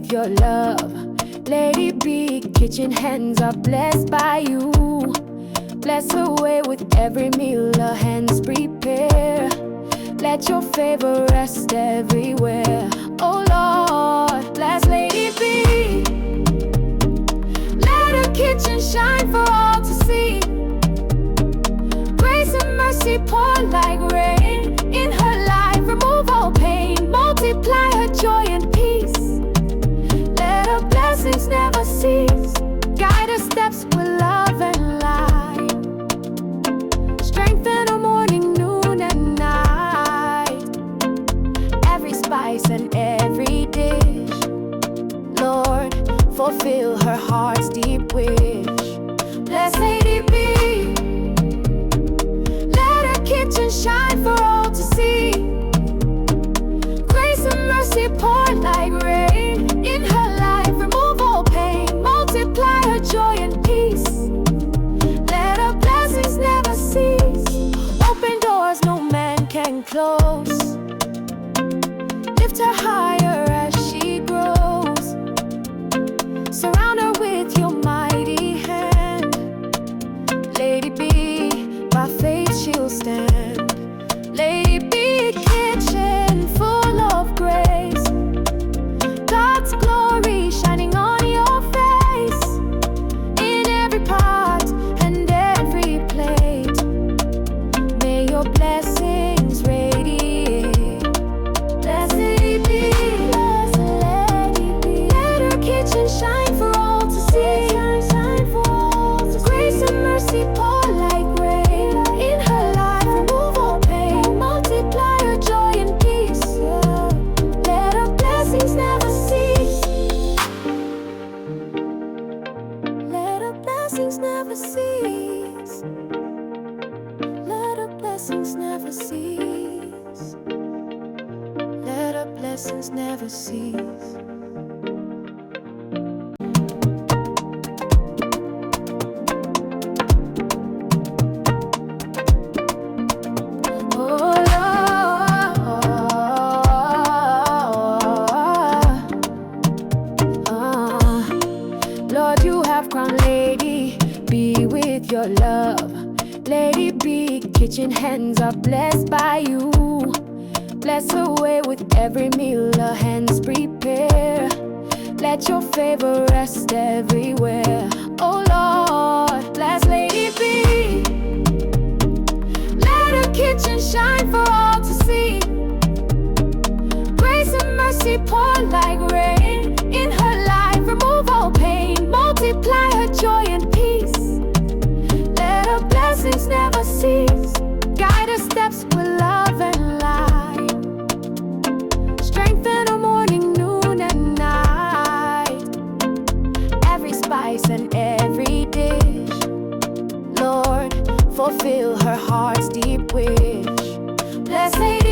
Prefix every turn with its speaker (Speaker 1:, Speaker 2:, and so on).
Speaker 1: with your love. Lady B, kitchen hands are blessed by you. Bless her way with every meal her hands prepare. Let your favor rest everywhere. Oh Lord, bless Lady B. Let her kitchen shine for all to see. Grace and mercy pour like rain in her life. Remove all pain, multiply her joy and peace. Let her blessings never cease. Guide her steps with love and light. Strengthen her morning, noon and night. Every spice and every dish, Lord, fulfill her heart's deep wish. Bless Lady B. Let her kitchen shine for all to see. Grace and mercy pour like rain in her life. Remove all pain, multiply her joy and peace. Let her blessings never cease. Open doors no man can close. Lift her higher as she grows. Surround her with your mighty hand. Lady B, by faith she'll stand. Lady B, kitchen full of grace. God's glory shining on your face. In every pot and every plate, may your blessings radiate. Bless Lady B, bless Lady B. Let her kitchen shine for all to see. Grace and mercy pour like rain in her life. Remove all pain, multiply her joy and peace. Let her blessings never cease. Let her blessings never cease. Let her blessings never cease. Let her blessings never cease. Oh Lord, Lord, you have crowned Lady B with your love. Lady B, kitchen hands are blessed by you. Bless her way with every meal her hands prepare. Let your favor rest everywhere. Oh Lord, bless Lady B. Let her kitchen shine for all to see. Grace and mercy pour like rain in her life. Remove all pain, multiply her joy and peace. Let her blessings never cease. Guide her steps with love and light. Strengthen her morning, noon and night. Every spice and every dish, Lord, fulfill her heart's deep wish. Bless Lady